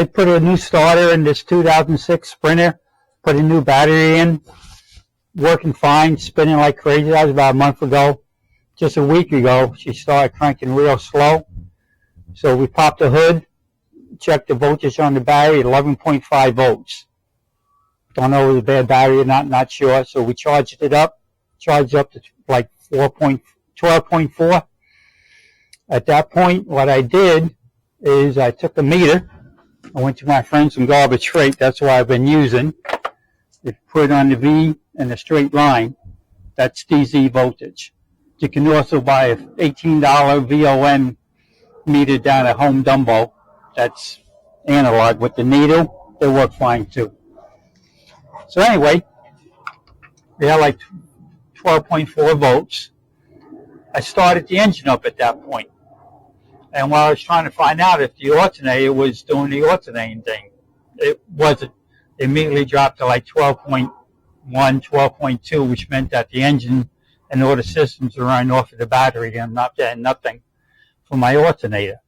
I put a new starter in this 2006 Sprinter, put a new battery in, working fine, spinning like crazy. That was about a month ago. Just a week ago, she started cranking real slow. So we popped the hood, checked the voltage on the battery, 11.5 volts. Don't know if it was a bad battery or not sure. So we charged it up to like 12.4. At that point, what I did is I took the meter. I went to my friend some garbage freight. That's what I've been using. If you put it on the V and a straight line, that's DC voltage. You can also buy a $18 VOM meter down at Home Dumbo. That's analog with the needle. They work fine too. So anyway, we had like 12.4 volts. I started the engine up at that point. And while I was trying to find out if the alternator was doing the alternating thing, it wasn't. It immediately dropped to like 12.1, 12.2, which meant that the engine and all the systems were running off of the battery and I'm not getting nothing from my alternator.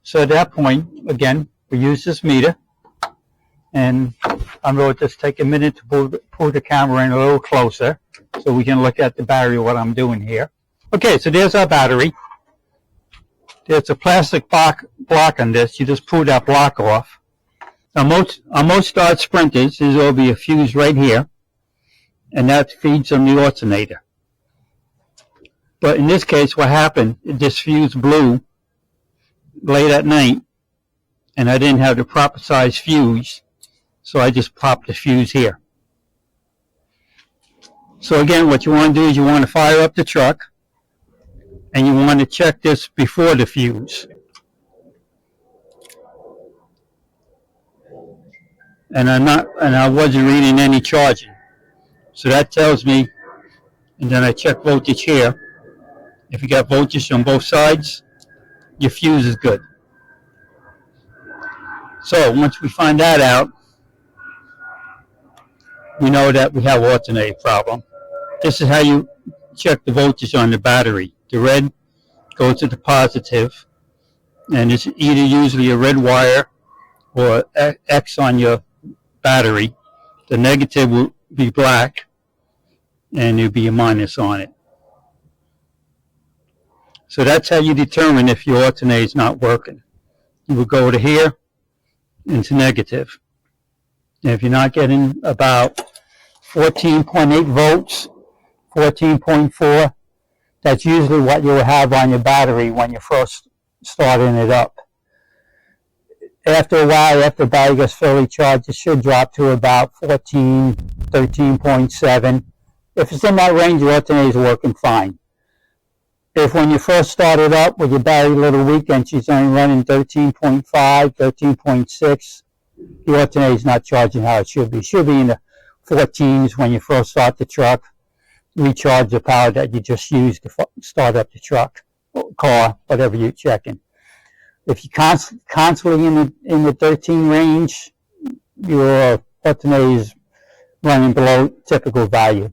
So at that point, again, we used this meter. And I'm going to just take a minute to pull the camera in a little closer so we can look at the battery, what I'm doing here. Okay, so there's our battery. There's a plastic block on this. You just pull that block off. On most start Sprinters, there'll be a fuse right here, and that feeds on the alternator. But in this case, what happened, this fuse blew late at night, and I didn't have the proper size fuse, so I just popped the fuse here. So again, what you want to do is you want to fire up the truck, and you want to check this before the fuse. And I wasn't reading any charging. So that tells me, and then I check voltage here. If you got voltage on both sides, your fuse is good. So once we find that out, we know that we have alternator problem. This is how you check the voltage on the battery. The red goes to the positive, and it's either usually a red wire or X on your battery. The negative will be black, and there'll be a minus on it. So that's how you determine if your alternator is not working. You will go to here into negative. And if you're not getting about 14.8 volts, 14.4, that's usually what you'll have on your battery when you first starting it up. After a while, after the battery gets fully charged, it should drop to about 14, 13.7. If it's in that range, your alternator is working fine. If when you first start it up with your battery a little weak and she's only running 13.5, 13.6, the alternator is not charging how it should be. It should be in the 14s when you first start the truck. Recharge the power that you just used to start up the truck, car, whatever you're checking. If you're constantly in the 13 range, your alternator is running below typical value.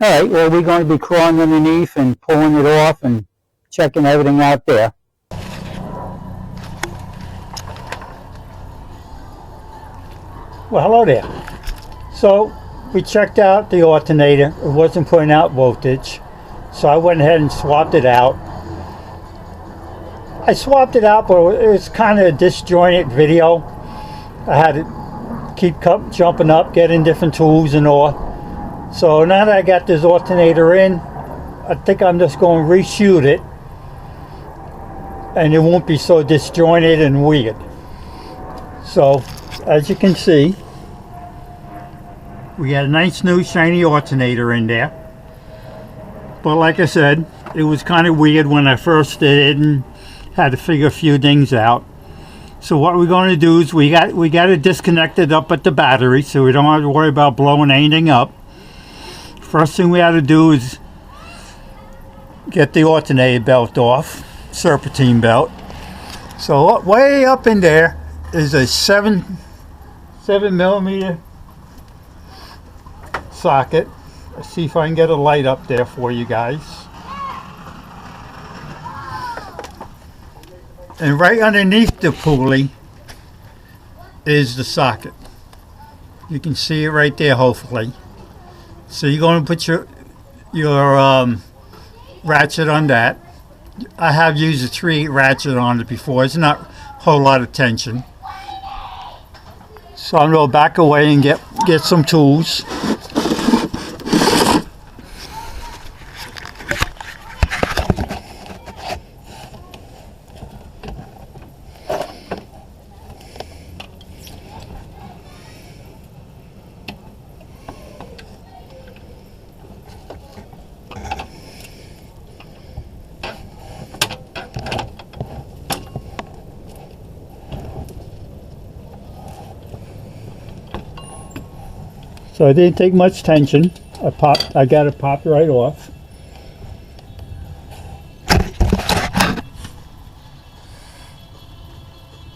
All right, well, we're going to be crawling underneath and pulling it off and checking everything out there. Well, hello there. So we checked out the alternator. It wasn't putting out voltage, so I went ahead and swapped it out. I swapped it out, but it was kind of a disjointed video. I had to keep jumping up, getting different tools and all. So now that I got this alternator in, I think I'm just going to reshoot it, and it won't be so disjointed and weird. So as you can see, we got a nice new shiny alternator in there. But like I said, it was kind of weird when I first did it and had to figure a few things out. So what we're going to do is we got to disconnect it up at the battery so we don't have to worry about blowing anything up. First thing we have to do is get the alternator belt off, serpentine belt. So way up in there is a 7mm socket. Let's see if I can get a light up there for you guys. And right underneath the pulley is the socket. You can see it right there, hopefully. So you're going to put your ratchet on that. I have used a 3/8 ratchet on it before. It's not a whole lot of tension. So I'm going to back away and get some tools. So it didn't take much tension. I got it popped right off.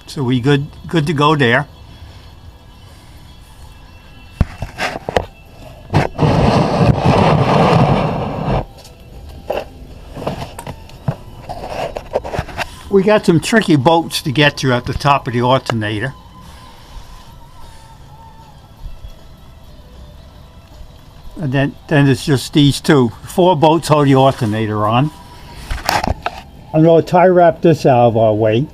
So we good to go there. We got some tricky bolts to get to at the top of the alternator. And then it's just these two. 4 bolts hold the alternator on. I'm going to tie wrap this out of our way. And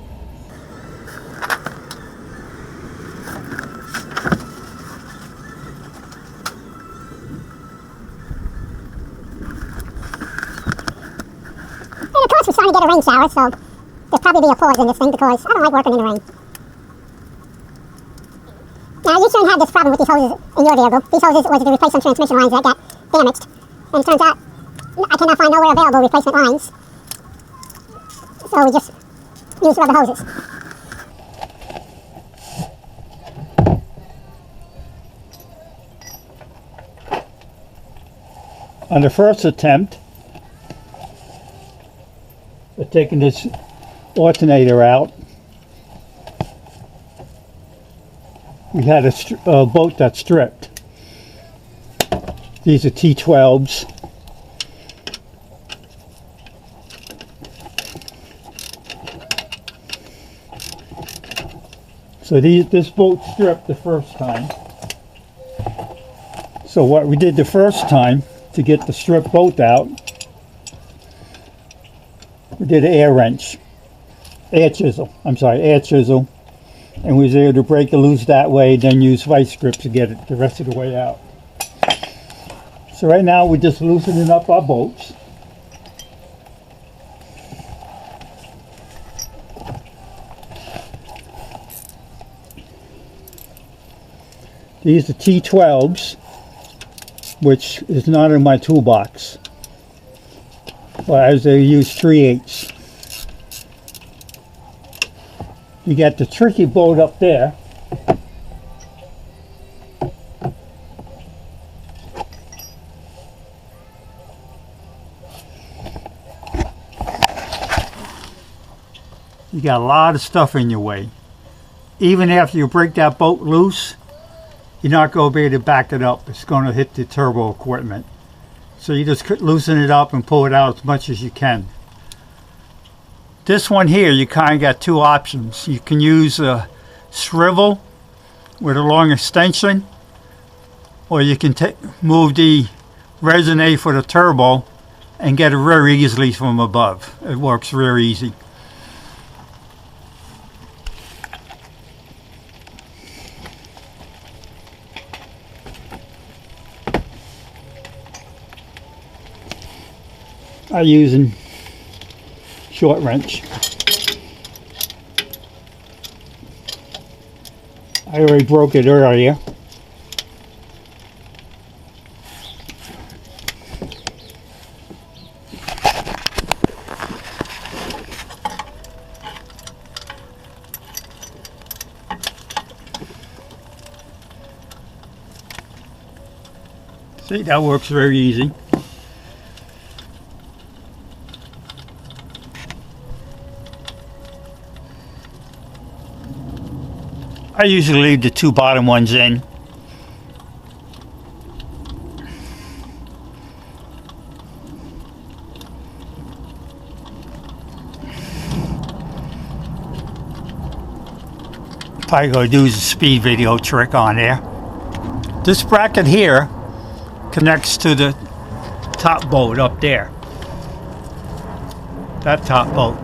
of course we're starting to get a rain shower, so there's probably be a pause in this thing because I don't like working in the rain. Now, you shouldn't have this problem with these hoses in your vehicle. These hoses was to replace some transmission lines that got damaged. And it turns out I cannot find nowhere available replacement lines. So we just use rubber hoses. On the first attempt at taking this alternator out, we had a bolt that stripped. These are T12s. So this bolt stripped the first time. So what we did the first time to get the strip bolt out, we did an air chisel, and we was able to break it loose that way, then use vice grips to get it the rest of the way out. So right now we're just loosening up our bolts. These are T12s, which is not in my toolbox. Well, as they use 3/8. You got the tricky bolt up there. You got a lot of stuff in your way. Even after you break that bolt loose, you're not going to be able to back it up. It's going to hit the turbo equipment. So you just loosen it up and pull it out as much as you can. This one here, you kind of got 2 options. You can use a swivel with a long extension, or you can move the resonate for the turbo and get it very easily from above. It works very easy. I'm using short wrench. I already broke it earlier. See, that works very easy. I usually leave the 2 bottom ones in. Probably gonna do the speed video trick on there. This bracket here connects to the top bolt up there. That top bolt.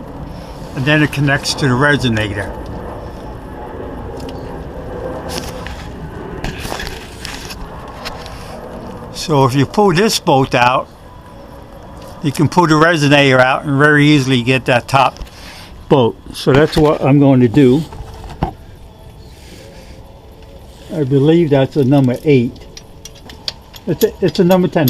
And then it connects to the resonator. So if you pull this bolt out, you can pull the resonator out and very easily get that top bolt. So that's what I'm going to do. I believe that's a number 8. It's a number 10.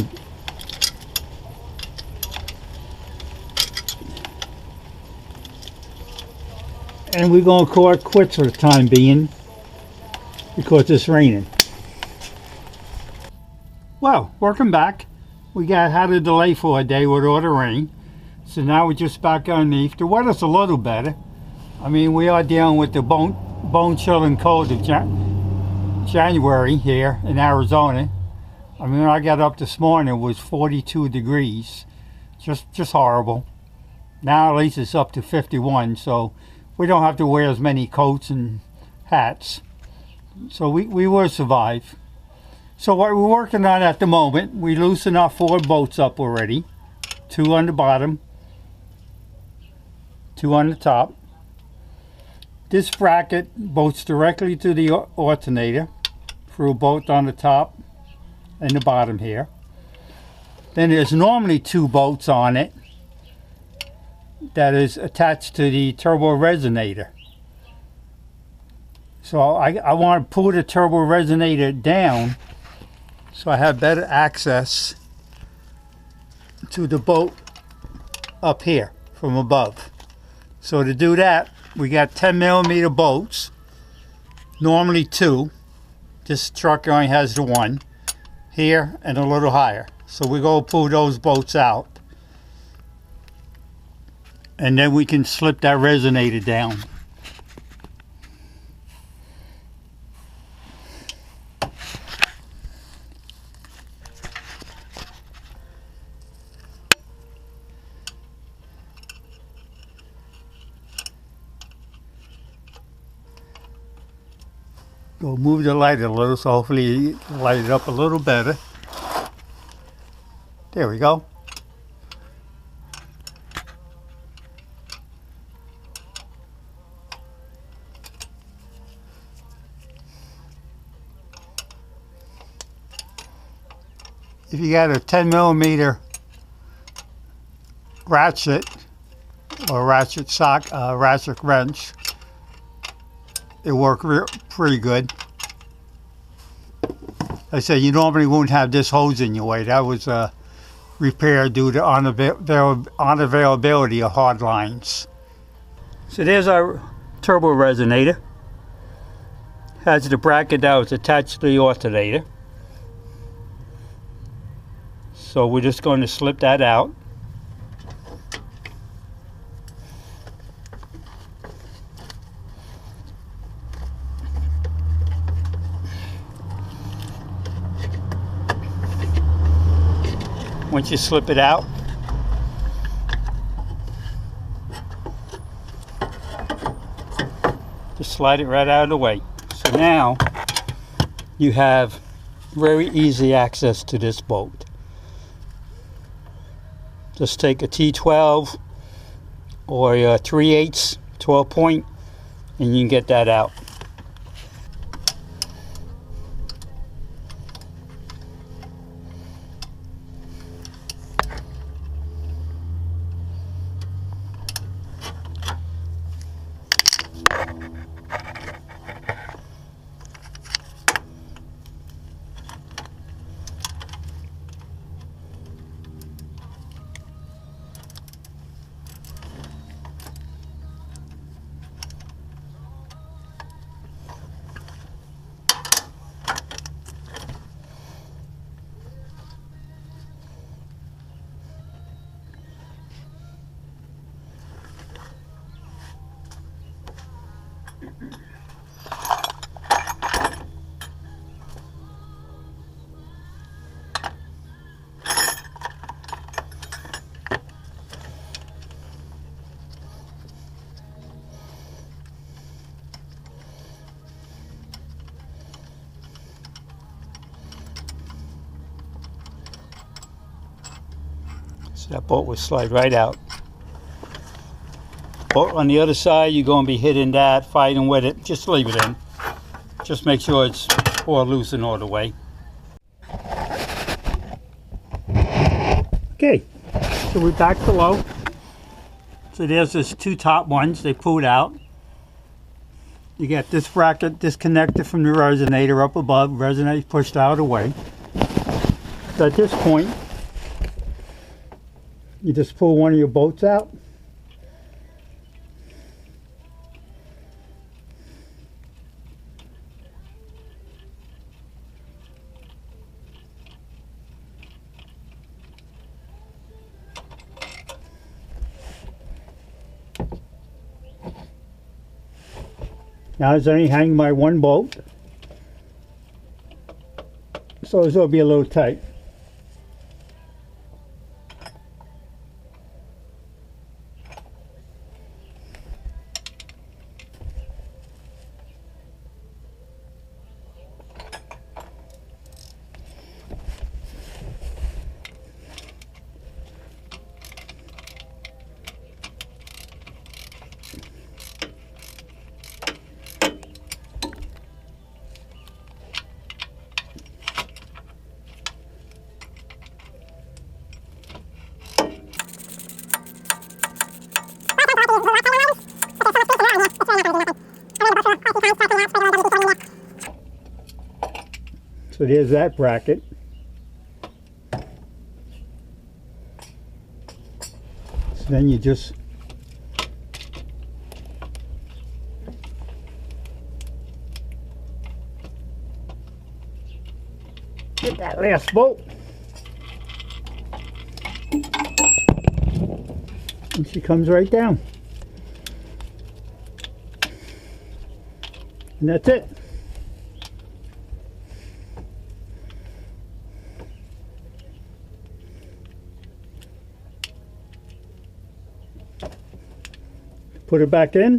And we're going to call it quits for the time being because it's raining. Well, welcome back. We had a delay for a day with all the rain. So now we're just back underneath. The weather's a little better. I mean, we are dealing with the bone chilling cold of January here in Arizona. I mean, when I got up this morning, it was 42 degrees. Just horrible. Now at least it's up to 51, so we don't have to wear as many coats and hats. So we will survive. So what we're working on at the moment, we loosened our 4 bolts up already. 2 on the bottom, 2 on the top. This bracket bolts directly to the alternator through a bolt on the top and the bottom here. Then there's normally 2 bolts on it that is attached to the turbo resonator. So I want to pull the turbo resonator down so I have better access to the bolt up here from above. So to do that, we got 10mm bolts, normally 2. This truck only has the 1 here and a little higher. So we're going to pull those bolts out. And then we can slip that resonator down. Go move the light a little so hopefully you light it up a little better. There we go. If you got a 10mm ratchet or ratchet sock, ratchet wrench, it worked pretty good. I said you normally wouldn't have this hose in your way. That was a repair due to unavailability of hard lines. So there's our turbo resonator. Has the bracket that was attached to the alternator. So we're just going to slip that out. Once you slip it out, just slide it right out of the way. So now you have very easy access to this bolt. Just take a T12 or a 3/8 12 point and you can get that out. So that bolt will slide right out. Bolt on the other side, you're going to be hitting that, fighting with it. Just leave it in. Just make sure it's all loosened all the way. Okay, so we're back below. So there's this two top ones, they pulled out. You got this bracket disconnected from the resonator up above, resonator pushed out of the way. So at this point, you just pull one of your bolts out. Now it's only hanging by one bolt, so this will be a little tight. So there's that bracket. So then you just get that last bolt. And she comes right down. And that's it. Put it back in.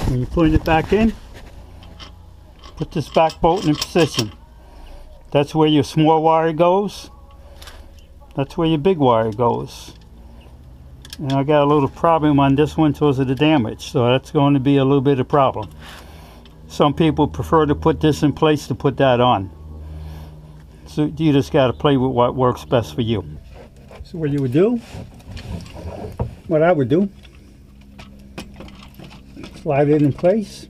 When you're putting it back in, put this back bolt in position. That's where your small wire goes. That's where your big wire goes. And I got a little problem on this one because of the damage, so that's going to be a little bit of a problem. Some people prefer to put this in place to put that on. So you just got to play with what works best for you. So what you would do, what I would do, slide it in place.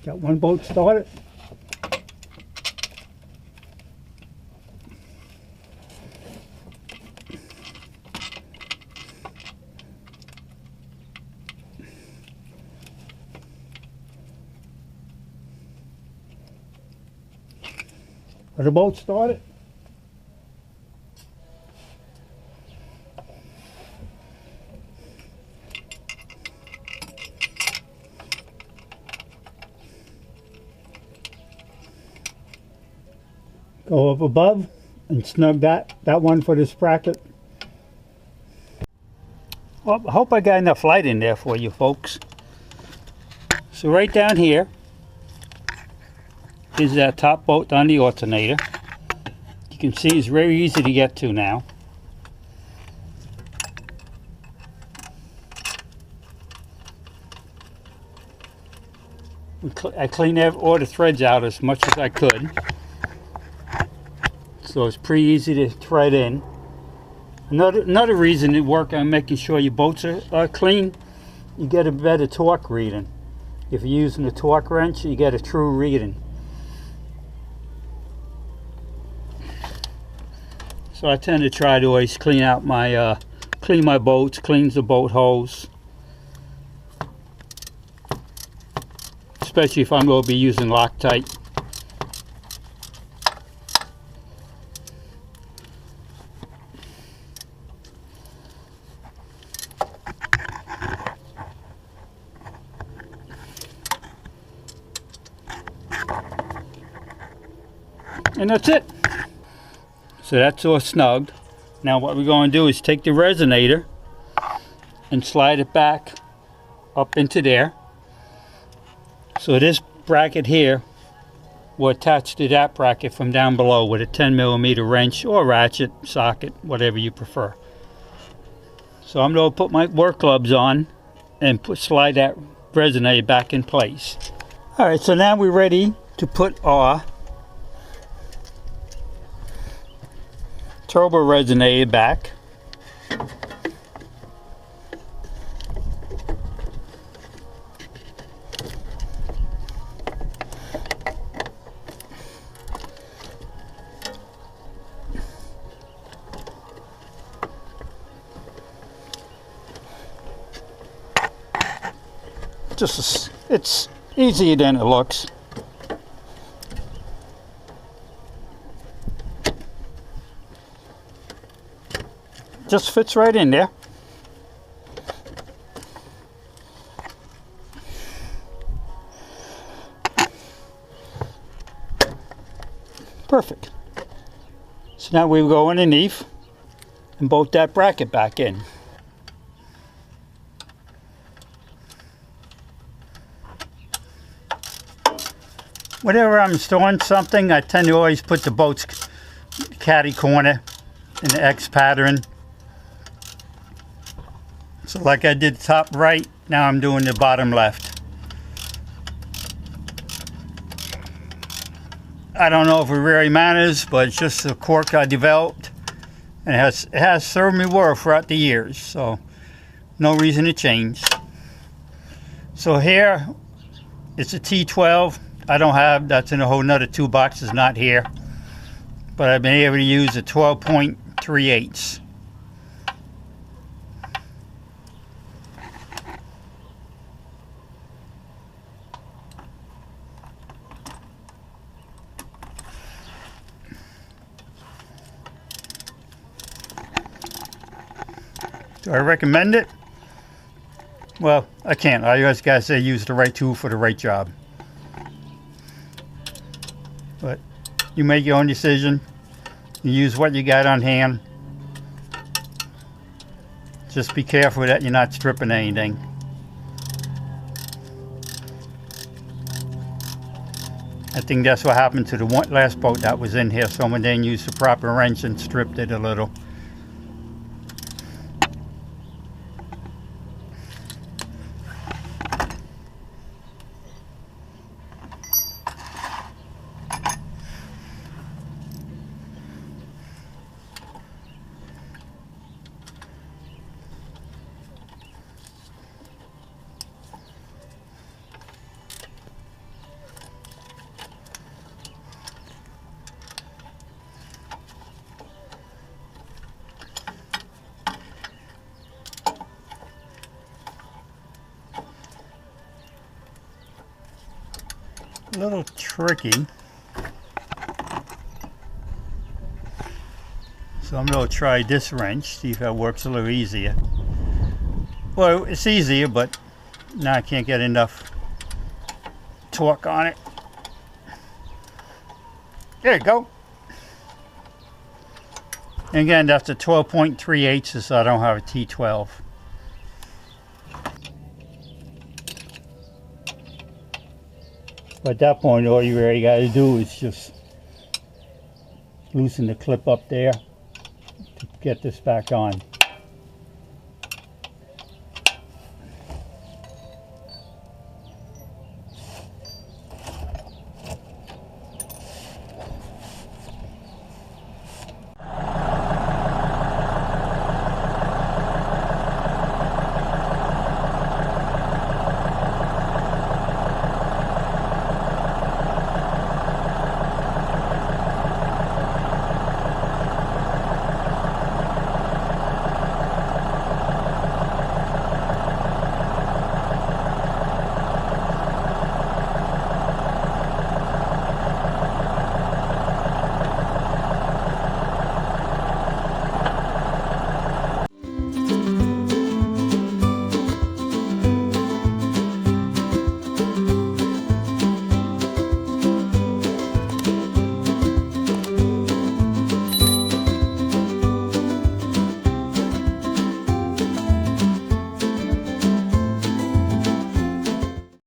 Got one bolt started. Are the bolts started? Go up above and snug that one for this bracket. Well, I hope I got enough light in there for you folks. So right down here is that top bolt on the alternator. You can see it's very easy to get to now. I cleaned all the threads out as much as I could. So it's pretty easy to thread in. Another reason it works on making sure your bolts are clean, you get a better torque reading. If you're using a torque wrench, you get a true reading. So I tend to try to always clean out my clean my bolts, cleans the bolt holes, especially if I'm going to be using Loctite. And that's it. So that's all snugged. Now what we're going to do is take the resonator and slide it back up into there. So this bracket here will attach to that bracket from down below with a 10mm wrench or ratchet, socket, whatever you prefer. So I'm going to put my work gloves on and slide that resonator back in place. Alright, so now we're ready to put our turbo resonator back. It's easier than it looks. Just fits right in there. Perfect. So now we go underneath and bolt that bracket back in. Whenever I'm storing something, I tend to always put the bolts caddy corner in the X pattern. So like I did top right, now I'm doing the bottom left. I don't know if it really matters, but it's just a quirk I developed, and it has served me well throughout the years, so no reason to change. So here it's a T12. I don't have, that's in a whole nother toolbox, it's not here, but I've been able to use a 12.3/8. Do I recommend it? Well, I can't. I just gotta say use the right tool for the right job. But you make your own decision. You use what you got on hand. Just be careful that you're not stripping anything. I think that's what happened to the last boat that was in here. Someone didn't use the proper wrench and stripped it a little. A little tricky, so I'm going to try this wrench, see if that works a little easier. Well, it's easier, but now I can't get enough torque on it. There you go. And again, that's a 12.3/8, so I don't have a T12. But at that point, all you really got to do is just loosen the clip up there to get this back on.